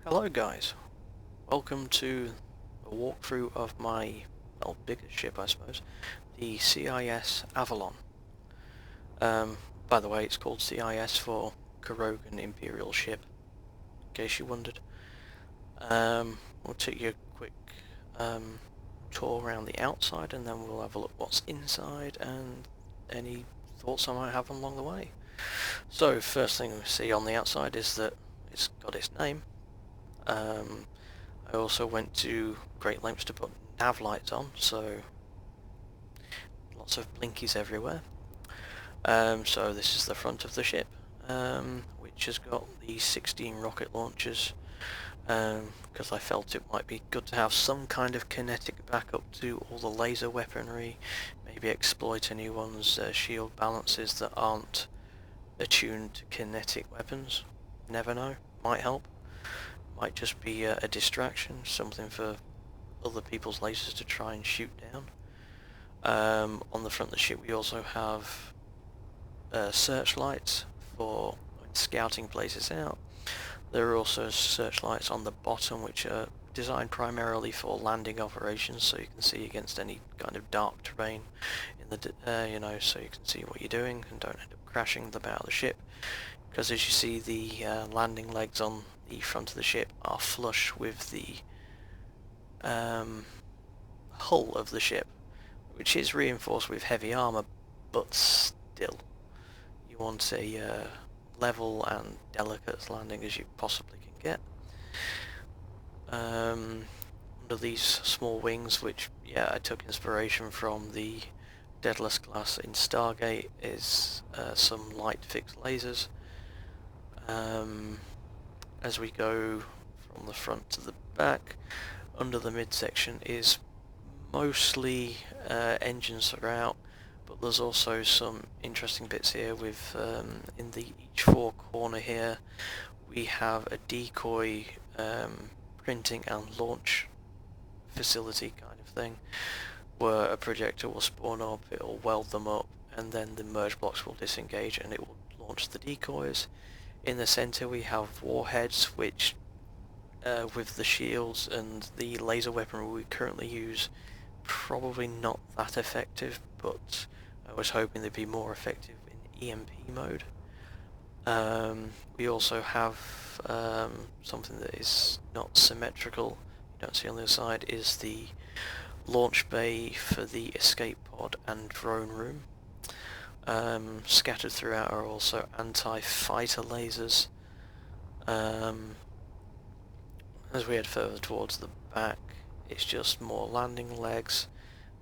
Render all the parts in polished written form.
Hello guys, welcome to a walkthrough of my, biggest ship I suppose, the CIS Avalon. By the way, it's called CIS for Kurogan Imperial Ship, in case you wondered. We'll take you a quick tour around the outside and then we'll have a look what's inside and any thoughts I might have along the way. So, first thing we see on the outside is that it's got its name. I also went to great lengths to put nav lights on, so lots of blinkies everywhere. So this is the front of the ship, which has got the 16 rocket launchers, because I felt it might be good to have some kind of kinetic backup to all the laser weaponry, maybe exploit anyone's shield balances that aren't attuned to kinetic weapons. Never know, might help. Might just be a distraction, something for other people's lasers to try and shoot down. On the front of the ship we also have searchlights for scouting places out. There are also searchlights on the bottom which are designed primarily for landing operations, so you can see against any kind of dark terrain in the so you can see what you're doing and don't end up crashing the bow of the ship. Because as you see, the landing legs on the front of the ship are flush with the hull of the ship, which is reinforced with heavy armour, but still, you want a level and delicate landing as you possibly can get. Under these small wings, which, yeah, I took inspiration from the Daedalus class in Stargate, is some light fixed lasers. As we go from the front to the back, under the midsection is mostly engines throughout, but there's also some interesting bits here with in the each fore corner here we have a decoy printing and launch facility kind of thing, where a projector will spawn up, it'll weld them up, and then the merge blocks will disengage and it will launch the decoys. In the center we have warheads, which with the shields and the laser weaponry we currently use, probably not that effective, but I was hoping they'd be more effective in EMP mode. We also have something that is not symmetrical, you don't see on the other side, is the launch bay for the escape pod and drone room. Scattered throughout are also anti-fighter lasers. As we head further towards the back, it's just more landing legs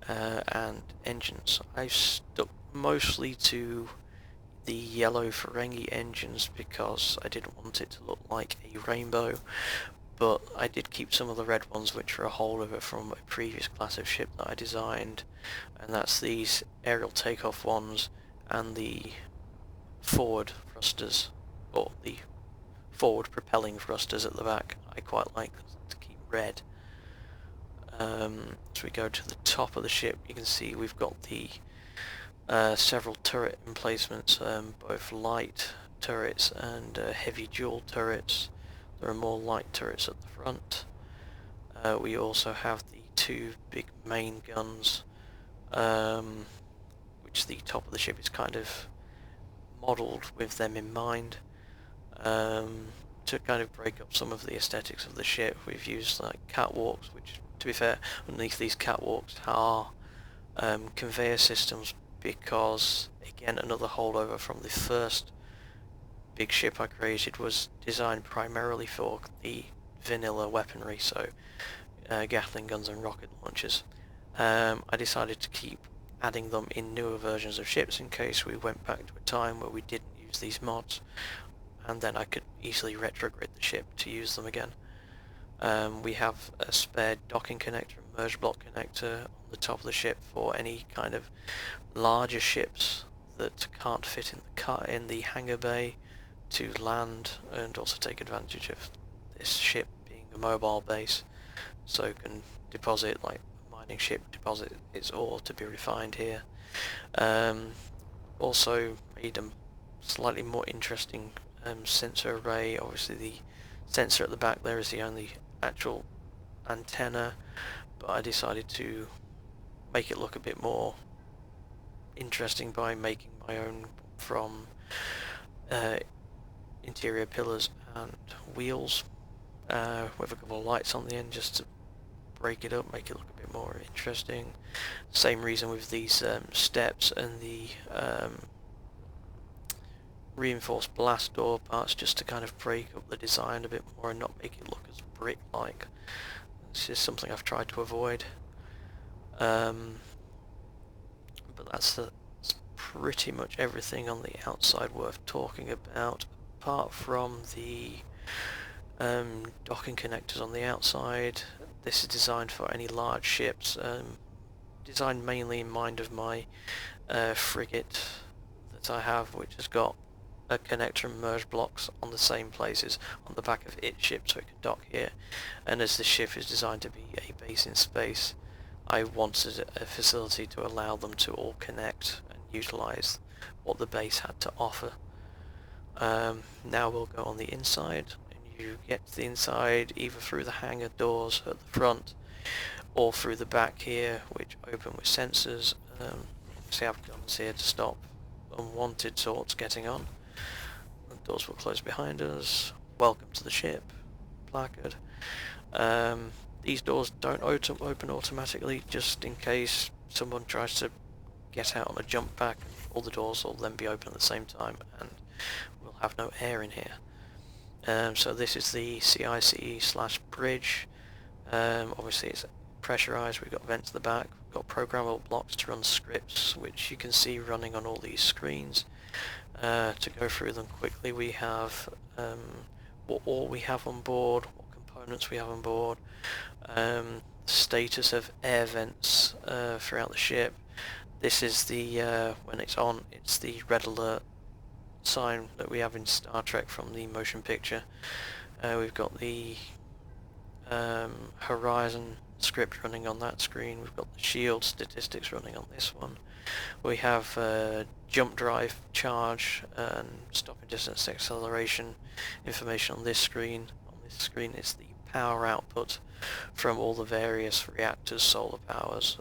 and engines. I've stuck mostly to the yellow Ferengi engines because I didn't want it to look like a rainbow, but I did keep some of the red ones, which are a holdover from a previous class of ship that I designed, and that's these aerial takeoff ones and the forward thrusters, or the forward propelling thrusters at the back. I quite like to keep red. As we go to the top of the ship, you can see we've got the several turret emplacements, both light turrets and heavy dual turrets. There are more light turrets at the front. We also have the two big main guns, which the top of the ship is kind of modelled with them in mind. To kind of break up some of the aesthetics of the ship, we've used like catwalks, which, to be fair, underneath these catwalks are conveyor systems, because, again, another holdover from the first big ship I created was designed primarily for the vanilla weaponry, so Gatling guns and rocket launchers. I decided to keep adding them in newer versions of ships in case we went back to a time where we didn't use these mods, and then I could easily retrograde the ship to use them again. We have a spare docking connector and merge block connector on the top of the ship for any kind of larger ships that can't fit in the hangar bay to land, and also take advantage of this ship being a mobile base, so it can deposit, like a mining ship deposit its ore to be refined here. Also made a slightly more interesting sensor array. Obviously the sensor at the back there is the only actual antenna, but I decided to make it look a bit more interesting by making my own from interior pillars and wheels with a couple of lights on the end just to break it up, make it look a bit more interesting. Same reason with these steps and the reinforced blast door parts, just to kind of break up the design a bit more and not make it look as brick-like. This is something I've tried to avoid. But that's pretty much everything on the outside worth talking about, apart from the docking connectors on the outside. This is designed for any large ships, designed mainly in mind of my frigate that I have, which has got a connector and merge blocks on the same places on the back of its ship, so it can dock here. And as the ship is designed to be a base in space, I wanted a facility to allow them to all connect and utilize what the base had to offer. Now we'll go on the inside, and you get to the inside either through the hangar doors at the front or through the back here, which open with sensors. See, I've guns here to stop unwanted sorts getting on. The doors will close behind us. Welcome to the ship placard. These doors don't open automatically, just in case someone tries to get out on a jump pack. All the doors will then be open at the same time, and we'll have no air in here. So this is the CICE / bridge. Obviously it's pressurized, we've got vents at the back, we've got programmable blocks to run scripts, which you can see running on all these screens. To go through them quickly, we have what all we have on board, what components we have on board, status of air vents throughout the ship. This is the, when it's on, it's the red alert sign that we have in Star Trek from the motion picture. We've got the horizon script running on that screen, we've got the shield statistics running on this one. We have jump drive charge and stopping distance acceleration information on this screen. On this screen is the power output from all the various reactors, solar powers,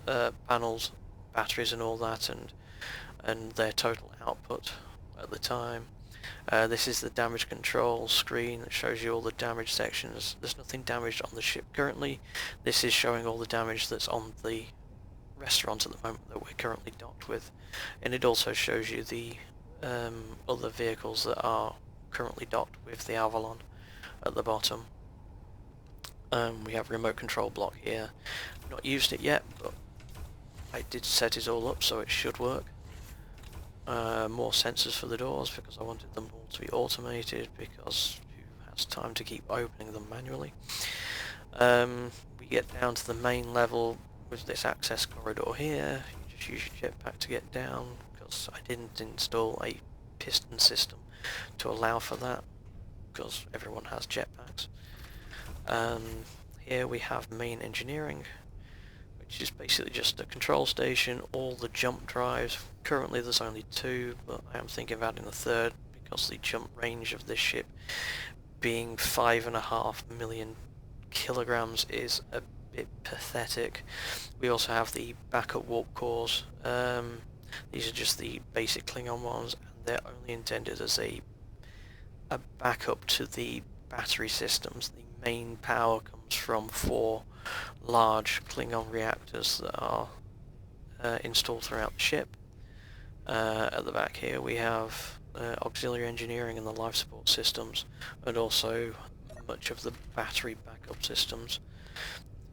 panels, batteries and all that, and their total output at the time. This is the damage control screen that shows you all the damage sections. There's nothing damaged on the ship currently. This is showing all the damage that's on the restaurant at the moment that we're currently docked with, and it also shows you the other vehicles that are currently docked with the Avalon at the bottom. We have a remote control block here. I've not used it yet, but I did set it all up, so it should work. More sensors for the doors because I wanted them all to be automated, because who has time to keep opening them manually. We get down to the main level with this access corridor here. You just use your jetpack to get down, because I didn't install a piston system to allow for that, because everyone has jetpacks. Here we have main engineering, which is basically just a control station, all the jump drives. Currently there's only 2, but I am thinking of adding a 3rd, because the jump range of this ship being 5.5 million kilograms is a bit pathetic. We also have the backup warp cores. These are just the basic Klingon ones, and they're only intended as a backup to the battery systems. The main power comes from 4 large Klingon reactors that are installed throughout the ship. At the back here we have auxiliary engineering and the life support systems, and also much of the battery backup systems.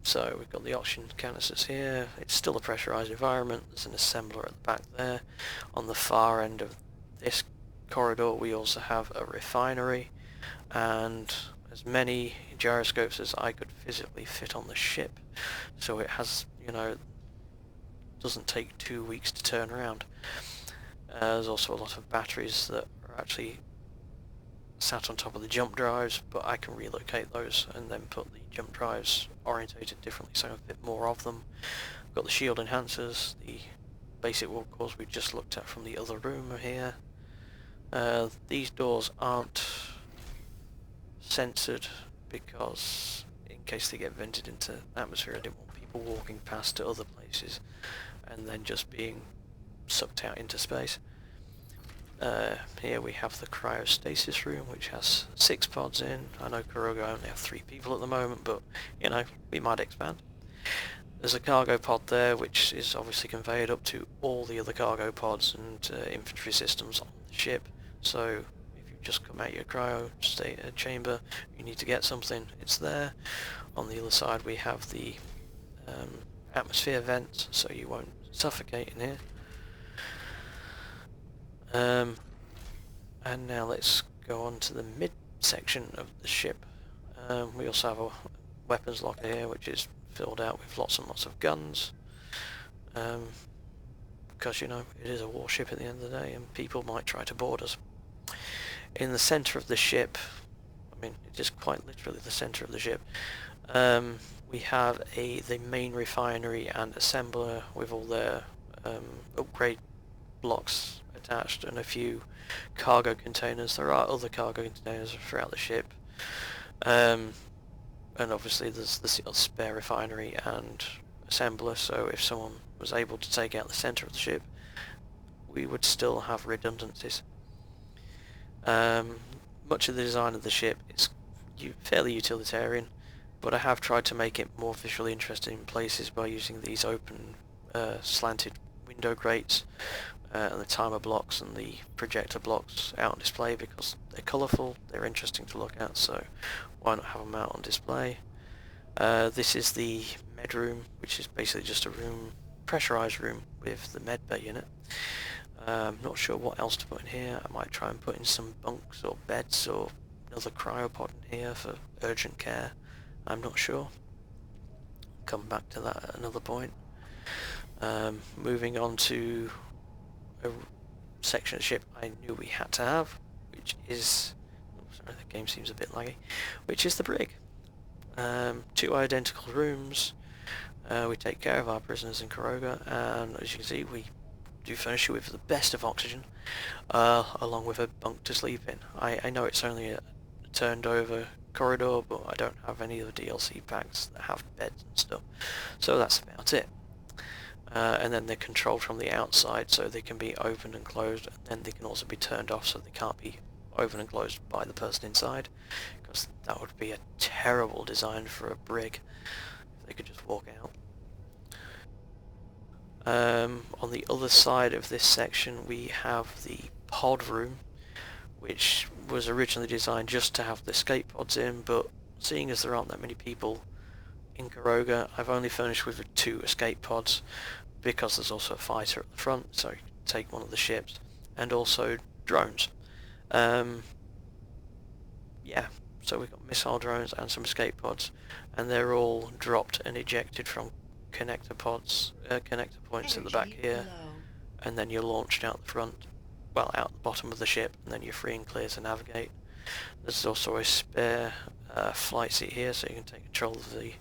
So we've got the oxygen canisters here. It's still a pressurized environment. There's an assembler at the back there. On the far end of this corridor we also have a refinery, and as many gyroscopes as I could physically fit on the ship, so it has, you know, doesn't take 2 weeks to turn around. There's also a lot of batteries that are actually sat on top of the jump drives, but I can relocate those and then put the jump drives orientated differently so I have a bit more of them. We've got the shield enhancers, the basic warp cores we just looked at from the other room here. These doors aren't censored because in case they get vented into atmosphere, I didn't want people walking past to other places and then just being sucked out into space. Here we have the cryostasis room, which has 6 pods in. I know Kuroga only have 3 people at the moment, but you know, we might expand. There's a cargo pod there, which is obviously conveyed up to all the other cargo pods and infantry systems on the ship. So if you just come out your cryo chamber, you need to get something, it's there. On the other side we have the atmosphere vents, so you won't suffocate in here. And now let's go on to the mid section of the ship. We also have a weapons locker here, which is filled out with lots and lots of guns. Because, you know, it is a warship at the end of the day, and people might try to board us. In the centre of the ship, I mean, it is quite literally the centre of the ship, we have the main refinery and assembler with all their upgrade blocks attached and a few cargo containers. There are other cargo containers throughout the ship, and obviously there's the spare refinery and assembler, so if someone was able to take out the centre of the ship, we would still have redundancies. Much of the design of the ship is fairly utilitarian, but I have tried to make it more visually interesting in places by using these open slanted window grates and the timer blocks and the projector blocks out on display because they're colourful, they're interesting to look at, so why not have them out on display. This is the med room, which is basically just a room, pressurised room with the med bay in it. Not sure what else to put in here. I might try and put in some bunks or beds or another cryopod in here for urgent care. I'm not sure. Come back to that at another point. Moving on to a section of the ship I knew we had to have, which is... oh, sorry, the game seems a bit laggy. Which is the brig. 2 identical rooms. We take care of our prisoners in Kuroga, and as you can see, we do furnish you with the best of oxygen, along with a bunk to sleep in. I know it's only a turned over corridor, but I don't have any of the DLC packs that have beds and stuff, so that's about it. And then they're controlled from the outside, so they can be opened and closed, and then they can also be turned off so they can't be opened and closed by the person inside, because that would be a terrible design for a brig if they could just walk out. On the other side of this section we have the pod room, which was originally designed just to have the escape pods in, but seeing as there aren't that many people in Kuroga, I've only furnished with 2 escape pods because there's also a fighter at the front, so you can take one of the ships, and also drones. Yeah, so we've got missile drones and some escape pods, and they're all dropped and ejected from connector points at the back here, and then you're launched out the front, well, out the bottom of the ship, and then you're free and clear to navigate. There's also a spare flight seat here, so you can take control of the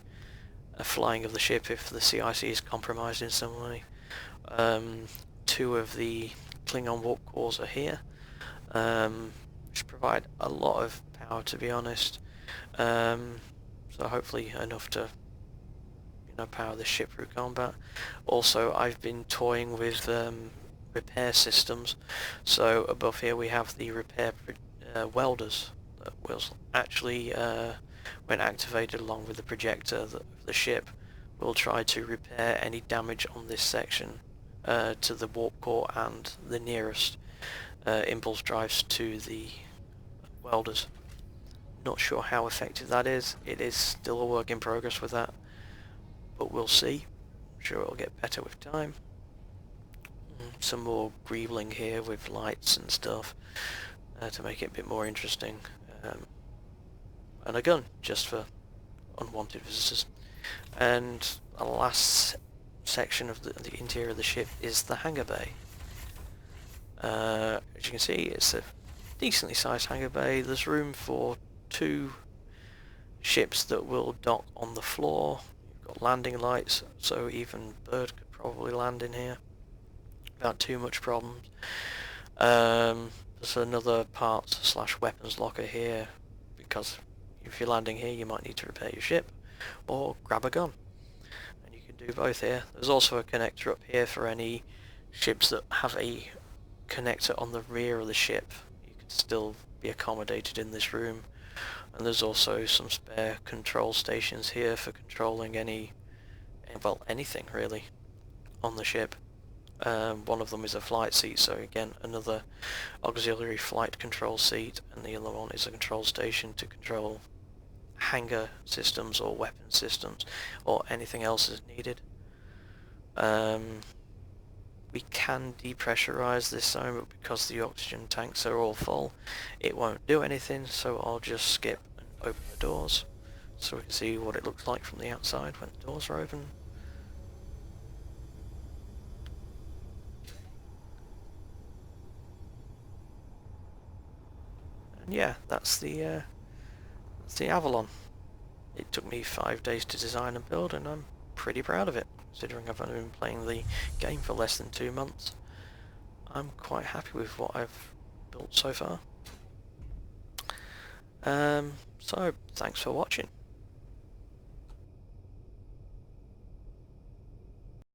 flying of the ship if the CIC is compromised in some way. 2 of the Klingon warp cores are here, which provide a lot of power, to be honest. So hopefully enough to, you know, power the ship through combat. Also, I've been toying with repair systems. So above here we have the repair welders that will actually, when activated along with the projector of the ship, will try to repair any damage on this section to the warp core and the nearest impulse drives to the welders. Not sure how effective that is. It is still a work in progress with that, but we'll see. I'm sure it'll get better with time. Some more greebling here with lights and stuff to make it a bit more interesting, and a gun just for unwanted visitors. And the last section of the interior of the ship is the hangar bay. As you can see, it's a decently sized hangar bay. There's room for 2 ships that will dock on the floor. You've got landing lights, so even Bird could probably land in here without too much problems. There's another parts/weapons locker here because if you're landing here, you might need to repair your ship, or grab a gun. And you can do both here. There's also a connector up here for any ships that have a connector on the rear of the ship. You can still be accommodated in this room. And there's also some spare control stations here for controlling anything really on the ship. One of them is a flight seat, so again another auxiliary flight control seat, and the other one is a control station to control hangar systems or weapon systems or anything else as needed. We can depressurize this zone, but because the oxygen tanks are all full, it won't do anything, so I'll just skip and open the doors so we can see what it looks like from the outside when the doors are open. And yeah, that's the Avalon. It took me 5 days to design and build, and I'm pretty proud of it, considering I've only been playing the game for less than 2 months. I'm quite happy with what I've built so far. So, thanks for watching.